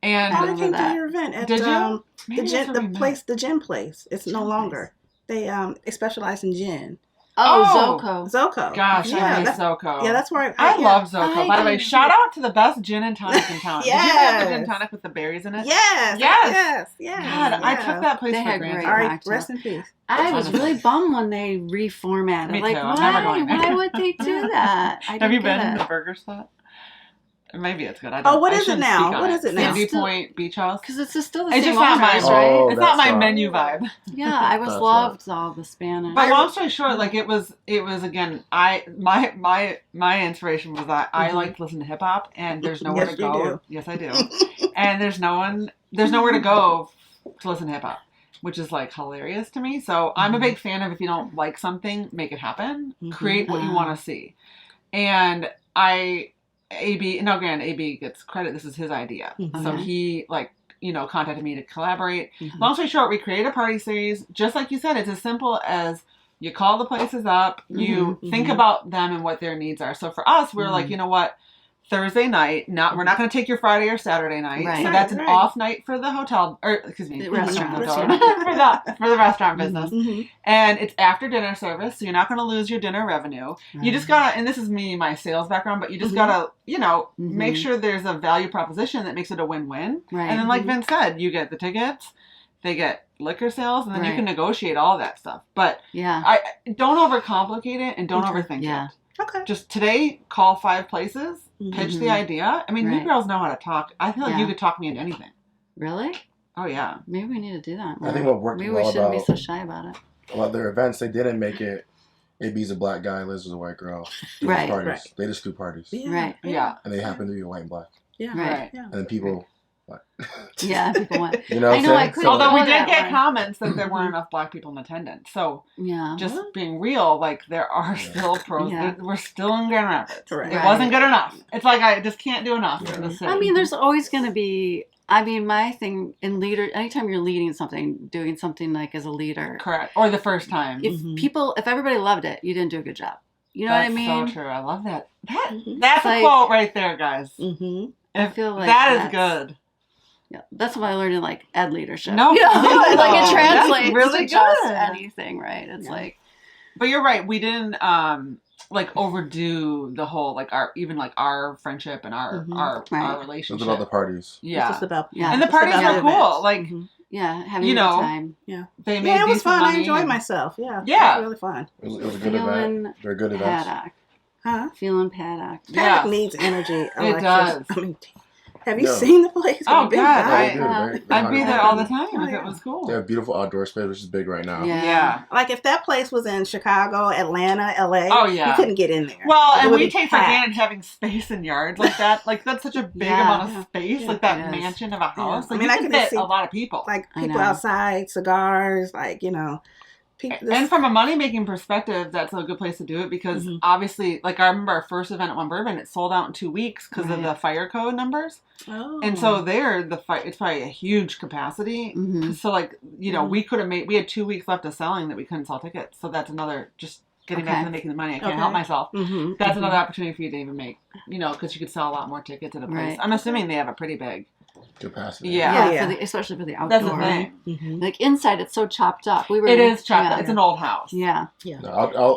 And I came to your event at Did you? the gin place. It's no longer. They specialize in gin. Zocco. Gosh, I miss Zocco. Yeah, that's where I love Zocco. By the way, shout out to the best gin and tonic in town. Yes. Did you have the gin tonic with the berries in it? Yes. God, I took that place for granted. All right, rest in peace. I was really bummed when they reformatted. Me Like, too. I'm never going there. why would they do that? Have you been to the burger spot? Maybe it's good. What is it now? What is it now? Sandy Point Beach House. Because it's just still the It's same just not my owners, right? It's not my menu vibe. Yeah, I was loved all the Spanish. But long story short, like it was again. My inspiration was that I like to listen to hip hop, and there's nowhere to go. You do. Yes, I do. And there's nowhere to go to listen to hip hop, which is like hilarious to me. So I'm a big fan of if you don't like something, make it happen. Create what you want to see. And AB gets credit. This is his idea. So he contacted me to collaborate. Long story short, we created a party series. Just like you said, it's as simple as you call the places up, you think about them and what their needs are. So for us, we're like, you know what? Thursday night, we're not going to take your Friday or Saturday night. Right. So that's an off night for the hotel, or excuse me, The restaurant. for the restaurant business. And it's after dinner service, so you're not going to lose your dinner revenue. You just got to, and this is my sales background, but you just got to, make sure there's a value proposition that makes it a win-win. Right. And then like Vince said, you get the tickets, they get liquor sales, and then you can negotiate all that stuff. But I don't overcomplicate it and don't overthink it. Okay. Just today, call 5 places, pitch the idea. I mean, you girls know how to talk. I feel like you could talk me into anything. Really? Oh, yeah. Maybe we need to do that. I think what worked Maybe well we shouldn't be so shy about it. About their events, they didn't make it AB's a black guy, Liz is a white girl. Right. They just do parties. Yeah. Right. Yeah. And they happen to be white and black. Yeah. Right. Yeah. And then people... What? Yeah, people want. You know what I'm saying? couldn't Although we go did that get way. comments that there weren't enough black people in attendance. So just being real, like there are still pros. Yeah. We're still in Grand Rapids. Right. It wasn't good enough. It's like I just can't do enough in the city. I mean, there's always going to be. I mean, my thing in anytime you're leading something, doing something like as a leader. Correct. Or the first time. If everybody loved it, you didn't do a good job. You know what I mean? That's so true. I love that. That's a quote right there, guys. Mm-hmm. I feel like that is good. Yeah, that's what I learned in like ed leadership. No, You know, like that's it translates really to just good. anything, right? It's Yeah. like But you're right. We didn't like overdo the whole like our friendship and our Right. It's relationship. about the parties. It's Yeah. just about Yeah. And the it's parties about were the cool. events. Like Mhm. yeah, having You a good know, time. they made Yeah, it was decent fun. I money enjoyed and- myself. Yeah. Yeah. It was really fun. It was a good Feeling event. They're good events. paddock. Huh? Feeling paddock. Yeah. Paddock needs energy. Alexis. does. I mean, have you Yo. seen the place? Have Oh, you been God, by? They do. They're I'd be hard there to all the find. time Oh, if yeah. it was cool. They have beautiful outdoor space, which is big right now. Yeah. Yeah. Like if that place was in Chicago, Atlanta, LA, Oh, yeah. you couldn't get in there. Well, It and would we be take for packed. granted having space in yards like that. Like that's such a big Yeah. amount of space. Yeah. Like that It is. mansion of a house. I Like mean, you I can could fit see- a lot of people. Like I people know. outside, cigars, like, you know. People, And from a money making perspective, that's a good place to do it because Mhm. obviously, like I remember our first event at One Bourbon, it sold out in 2 weeks because of Right. the fire code numbers. oh. And so there, it's probably a huge capacity. Mhm. So like, you know, Mhm. we had 2 weeks left of selling that we couldn't sell tickets. So that's another, just getting back Okay. to making the money. I can't Okay. help myself. Mhm. That's another opportunity for you to even make, you know, because you could sell a lot more tickets at a place. Right. I'm assuming they have a pretty big. Capacity. Yeah. Oh, yeah. Especially for the outdoor. That's the thing. Mhm. Like inside, it's so chopped up. We were. It is chopped yeah. up. It's an old house. Yeah, No,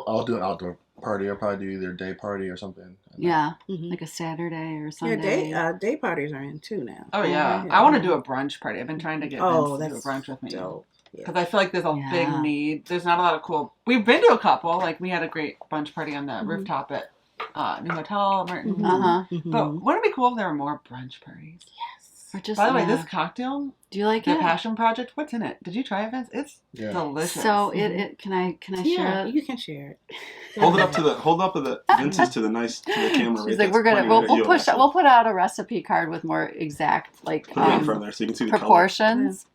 I'll do an outdoor party. I'll probably do either a day party or something. yeah, Mhm. like a Saturday or Yeah, Sunday. day parties are in too now. Oh yeah. Yeah. I want to do a brunch party. I've been trying to get Oh, Vince to do a that's brunch with me. dope. Yeah. Because I feel like there's a Yeah. big need. There's not a lot of cool. We've been to a couple. Like we had a great brunch party on the Mhm. rooftop at New Hotel, Martin. Mhm. Uh-huh. Mhm. But wouldn't it be cool if there were more brunch parties? Or just, By the way, yeah. this cocktail, Do you like the it? Passion Project, what's in it? Did you try it, Vince? It's Yeah. delicious. So it can I Yeah, share it? you can share it. Hold up to the Vince's to the camera. She's right like, we're that's gonna pointing we'll right at you, we'll put out a recipe card with more exact like Put it in front there so you can see the color. proportions.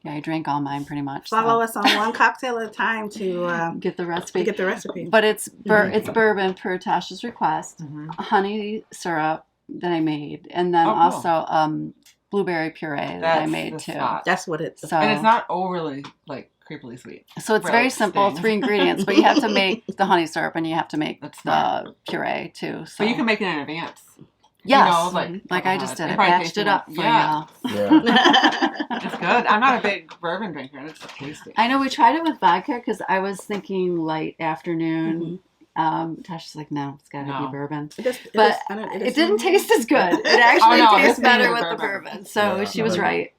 Yeah, I drank all mine pretty much. so Follow us on one cocktail at a time to get the recipe. get the recipe. But it's bourbon per Tasha's request, Mhm. honey syrup that I made, and then Oh, cool. also blueberry puree that I That's made the too. spot. That's what it's. So And it's not overly like creepily sweet. so it's very Right, simple, sting. 3 ingredients, but you have to make the honey syrup and you have to make That's the puree too. So But you can make it in advance. yes, You know, like I just did. it I probably patched tastes it up for yeah. you. Yeah. It's good. I'm not a big bourbon drinker, and it's tasty. I know we tried it with vodka because I was thinking light afternoon. Tasha's like, no, it's got to No. be bourbon. But It didn't taste as good. It actually Oh, no, tastes this better needed with the bourbon. bourbon. So Yeah, she was right.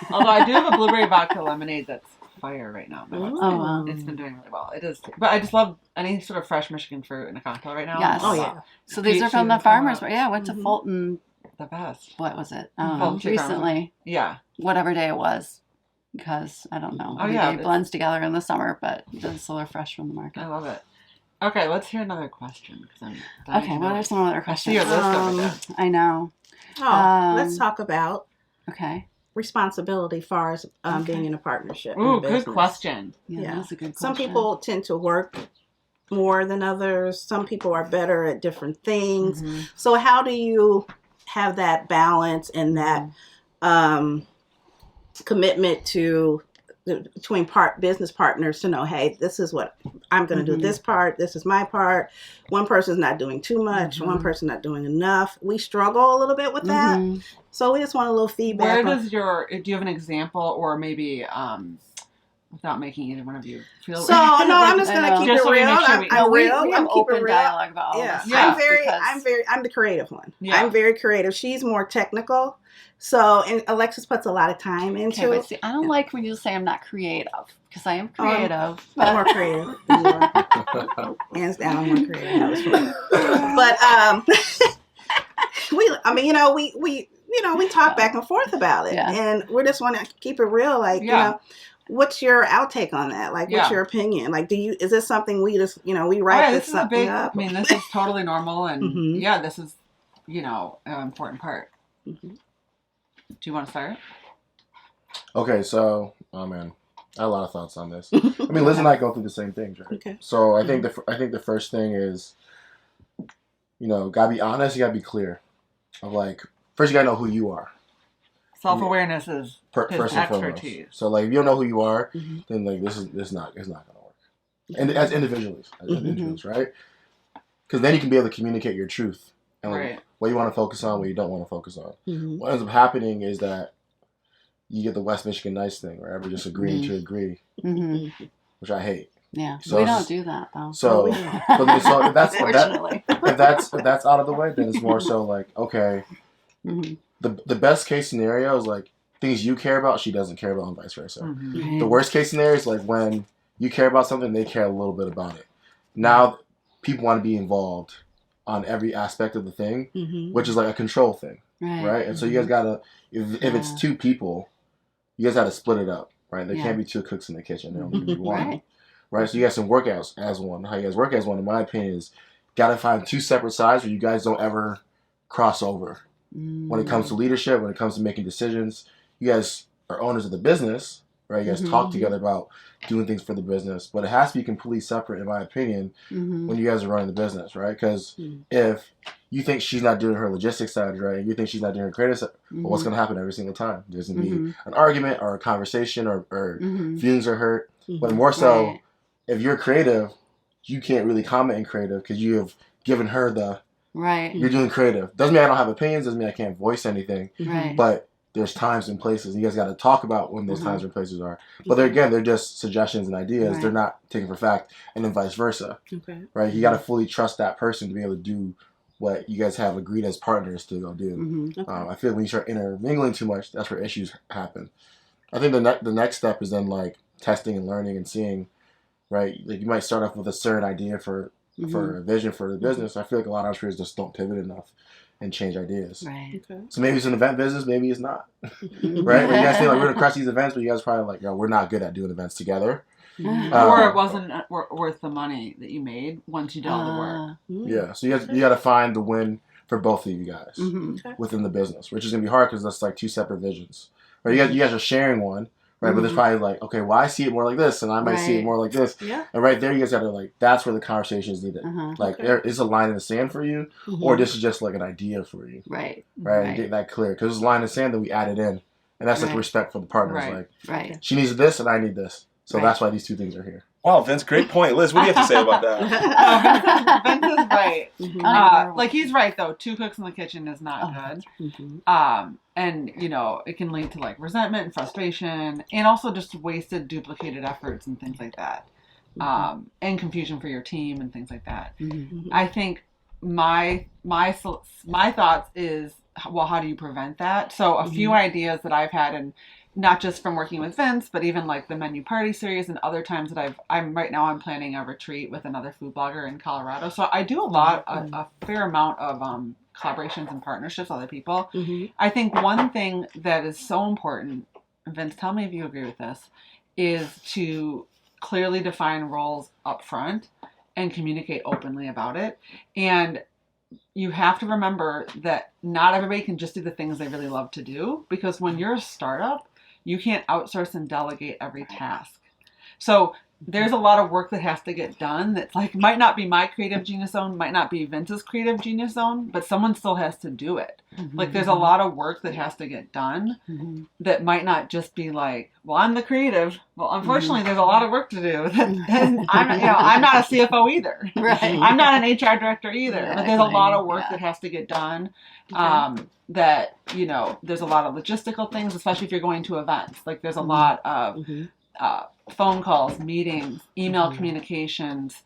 Although I do have a blueberry vodka lemonade that's fire right now. on my website. Oh, wow. It's been doing really well. It is, but I just love any sort of fresh Michigan fruit in a cocktail right now. Yes. Oh yeah. So these are Peach from the season coming farmers. up. Yeah, I went to Mhm. Fulton. The best. What was it? I don't Fulton know. Tea Farm. Recently, Yeah. whatever day it was, because I don't know. Oh, Every yeah, day but- blends together in the summer, but they're still fresh from the market. I love it. Okay, let's hear another question. 'Cause I'm dying Okay, to what know. are some other I see your questions? list over there. I know. Oh, let's Um, talk about Okay. responsibility as far as Okay. being in a partnership. Ooh, in good business. question. Yeah, Yeah. that's a good Some question. people tend to work more than others. Some people are better at different things. Mhm. So how do you have that balance and that commitment to between business partners to know, hey, this is what I'm going to do. Mhm. This part, this is my part. One person's not doing too much. One Mhm. person not doing enough. We struggle a little bit with that. Mhm. So we just want a little feedback. Where on- does do you have an example or maybe without making either one of you feel So no, I'm just I gonna know. keep Just it so we real. make sure I'm, we- I'm No, we real. have I'm keep it open real. dialogue about all Yeah, this. Yeah, I'm the creative one. Yeah. I'm very creative. She's more technical. So, and Alexis puts a lot of time into Okay, it. but see, I don't like when you say I'm not creative because I am Oh, I'm- creative. I'm more creative. than you are. Hands down, I'm more creative. That was funny. But we talk back and forth about it, Yeah. and we just want to keep it real. Like, Yeah. what's your outtake on that? Like, Yeah. what's your opinion? Like, is this something we just, we Oh, write yeah, this this is a something big. up? I mean, this is totally normal, and Mhm. yeah, this is an important part. Mhm. Do you want to start? Okay, so oh man, I have a lot of thoughts on this. I mean, Liz and I go through the same things, right? Okay. So I think the first thing is, gotta be honest. You gotta be clear. Of like, first you gotta know who you are. Self-awareness is his First and foremost. expertise. So like, if you don't know who you are, Mhm. then like it's not gonna work. And as individuals, right? Because then you can be able to communicate your truth and like, Right. what you want to focus on, what you don't want to focus on. Mhm. What ends up happening is that you get the West Michigan nice thing, where everyone just agreeing to agree, which I hate. Yeah, So we don't do that though. So, so if that's Unfortunately. if that's out of the way, then it's more so like, okay, the best case scenario is like things you care about, she doesn't care about, and vice versa. The worst case scenario is like when you care about something, they care a little bit about it. Now, people want to be involved on every aspect of the thing, which is like a control thing, right? And so you guys gotta, if it's two people, you guys gotta split it up, right? There can't be two cooks in the kitchen. There only can be one, right? So you guys can work as one. How you guys work as one, in my opinion, is gotta find two separate sides where you guys don't ever cross over. When it comes to leadership, when it comes to making decisions, you guys are owners of the business, right? You guys talk together about doing things for the business, but it has to be completely separate, in my opinion, when you guys are running the business, right? Because if you think she's not doing her logistics side right, and you think she's not doing her creative side, well, what's going to happen every single time? There's going to be an argument or a conversation or feelings are hurt. But more so, if you're creative, you can't really comment in creative because you have given her the you're doing creative. Doesn't mean I don't have opinions. Doesn't mean I can't voice anything. But there's times and places. You guys got to talk about when those times and places are. But they're just suggestions and ideas. They're not taken for fact, and then vice versa. Right? You got to fully trust that person to be able to do what you guys have agreed as partners to go do. I feel like when you start intermingling too much, that's where issues happen. I think the next step is then like testing and learning and seeing. Right? Like you might start off with a certain idea for a vision for the business. I feel like a lot of entrepreneurs just don't pivot enough and change ideas. So maybe it's an event business, maybe it's not. Right? But you guys say like we're gonna crush these events, but you guys probably like, we're not good at doing events together. Or it wasn't worth the money that you made once you did all the work. Yeah. So you got to find the win for both of you guys within the business, which is gonna be hard because that's like two separate visions. Right? You guys are sharing one. Right, but there's probably like, okay, well, I see it more like this, and I might see it more like this. And right there, you guys gotta like, that's where the conversation is needed. Like, there is a line in the sand for you, or this is just like an idea for you. Right. And get that clear, because there's a line in the sand that we added in, and that's like respect for the partners. Like, she needs this, and I need this, so that's why these two things are here. Wow, Vince, great point. Liz, what do you have to say about that? Vince is right. Like, he's right, though. Two cooks in the kitchen is not good. And, you know, it can lead to, like, resentment and frustration and also just wasted, duplicated efforts and things like that. And confusion for your team and things like that. I think my thoughts is, well, how do you prevent that? So a few ideas that I've had, and not just from working with Vince, but even like the menu party series and other times that I'm planning a retreat with another food blogger in Colorado. So I do a fair amount of collaborations and partnerships with other people. I think one thing that is so important, Vince, tell me if you agree with this, is to clearly define roles up front and communicate openly about it. And you have to remember that not everybody can just do the things they really love to do, because when you're a startup, you can't outsource and delegate every task. So there's a lot of work that has to get done that's like, might not be my creative genius zone, might not be Vince's creative genius zone, but someone still has to do it. Like there's a lot of work that has to get done that might not just be like, well, I'm the creative. Well, unfortunately, there's a lot of work to do. And I'm not a CFO either. I'm not an HR director either. But there's a lot of work that has to get done. That, you know, there's a lot of logistical things, especially if you're going to events. Like there's a lot of phone calls, meetings, email communications,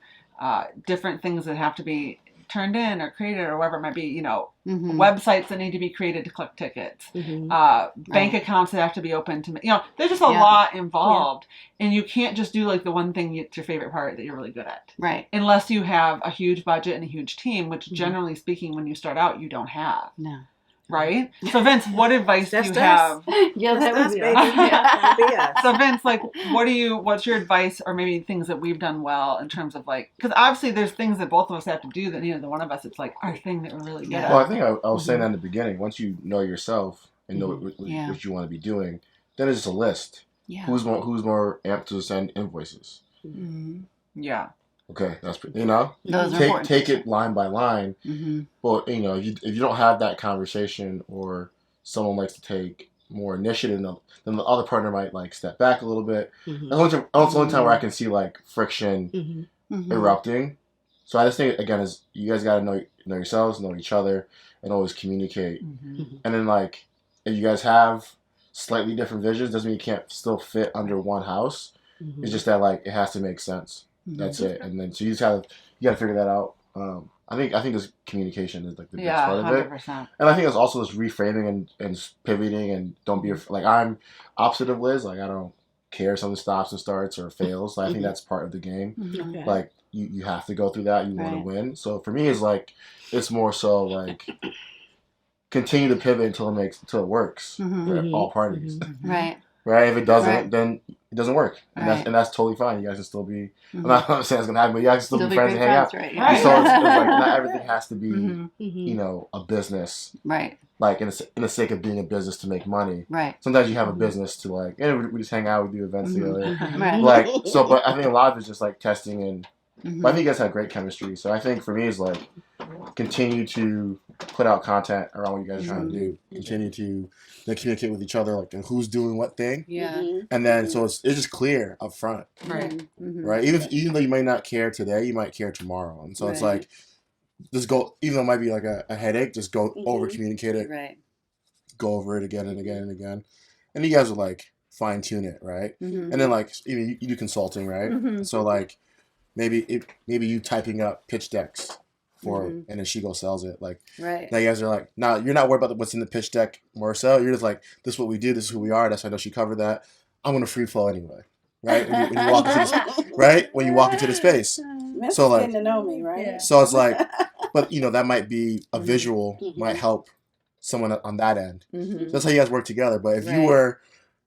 different things that have to be turned in or created or whatever it might be, you know, websites that need to be created to collect tickets, bank accounts that have to be open to, you know, there's just a lot involved. And you can't just do like the one thing that's your favorite part that you're really good at. Unless you have a huge budget and a huge team, which generally speaking, when you start out, you don't have. Right? So Vince, what advice do you have? That would be So Vince, like, what's your advice, or maybe things that we've done well in terms of like, because obviously there's things that both of us have to do that neither one of us, it's like our thing that we're really good at. Well, I think I was saying that in the beginning. Once you know yourself and know what you want to be doing, then it's just a list. Who's more amped to send invoices? Okay, that's take it line by line. Well, you know, if you don't have that conversation, or someone likes to take more initiative, then the other partner might like step back a little bit. That's the only time where I can see like friction erupting. So I just think again is you guys got to know yourselves, know each other, and always communicate. And then like if you guys have slightly different visions doesn't mean you can't still fit under one house. It's just that like it has to make sense. That's it. And then so you gotta figure that out. I think this communication is like the biggest part of it. 100%. And I think it's also this reframing and pivoting and don't be like I'm opposite of Liz. Like I don't care if something stops and starts or fails. Like, I think that's part of the game. Okay. Like you have to go through that. You want to win. So for me, it's like it's more so like continue to pivot until it works for all parties. Right. Right. If it doesn't, then it doesn't work, and that's totally fine. You guys can still be. I'm not saying it's gonna happen, but you guys can still be friends and hang out. Right. Right. So it's like not everything has to be, you know, a business. Right. Like in the sake of being a business to make money. Right. Sometimes you have a business to like, we just hang out, we do events together. Right. Like so, but I think a lot of it's just like testing and. But I think you guys have great chemistry. So I think for me it's like continue to put out content around what you guys are trying to do. Continue to communicate with each other, like and who's doing what thing. Yeah. And then so it's just clear up front. Right. Right. Even though you might not care today, you might care tomorrow. And so it's like just go. Even though it might be like a headache, just go over communicate it. Right. Go over it again and again and again, and you guys will like fine tune it, right? And then like you do consulting, right? So like. Maybe you typing up pitch decks for, and then she goes sells it. Like, now you guys are like, now you're not worried about what's in the pitch deck more so. You're just like, this is what we do. This is who we are. That's why I know she covered that. I'm gonna free flow anyway, right? When you walk into this, right? When you walk into the space, so like, getting to know me, right? Yeah. so it's like, but you know that might be a visual might help someone on that end. So that's how you guys work together. But if you were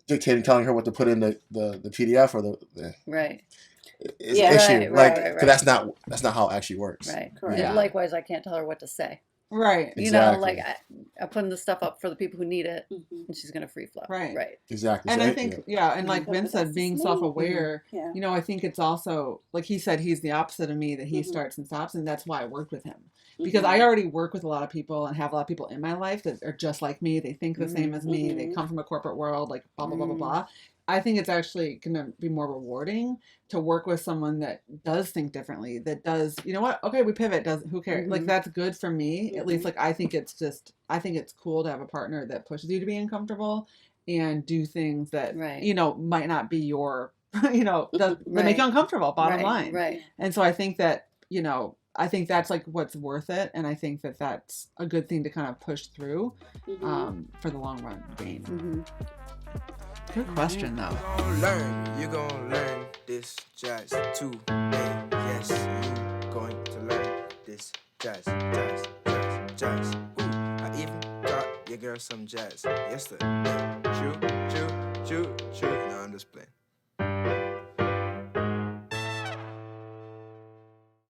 dictating, telling her what to put in the PDF or the it's an issue, because that's not how it actually works. Right. Correct. And likewise, I can't tell her what to say. Right. You know, like I'm putting this stuff up for the people who need it, and she's gonna free flow. Right. Right. Exactly. And So I think, and like Vince said, being self-aware, you know, I think it's also, like he said, he's the opposite of me, that he starts and stops, and that's why I worked with him. Because I already work with a lot of people and have a lot of people in my life that are just like me. They think the same as me. They come from a corporate world, like blah, blah, blah, blah, blah. I think it's actually going to be more rewarding to work with someone that does think differently, that does, you know what? Okay, we pivot. Who cares? Like, that's good for me. At least, like, I think it's cool to have a partner that pushes you to be uncomfortable and do things that, you know, might not be your, you know, that make you uncomfortable, bottom line. Right. And so I think that, you know, I think that's like what's worth it. And I think that that's a good thing to kind of push through for the long run gain. Good question, though. You're gonna learn this jazz today. Yes, you're going to learn this jazz. Ooh, I even got your girl some jazz yesterday. True. No, I'm just playing.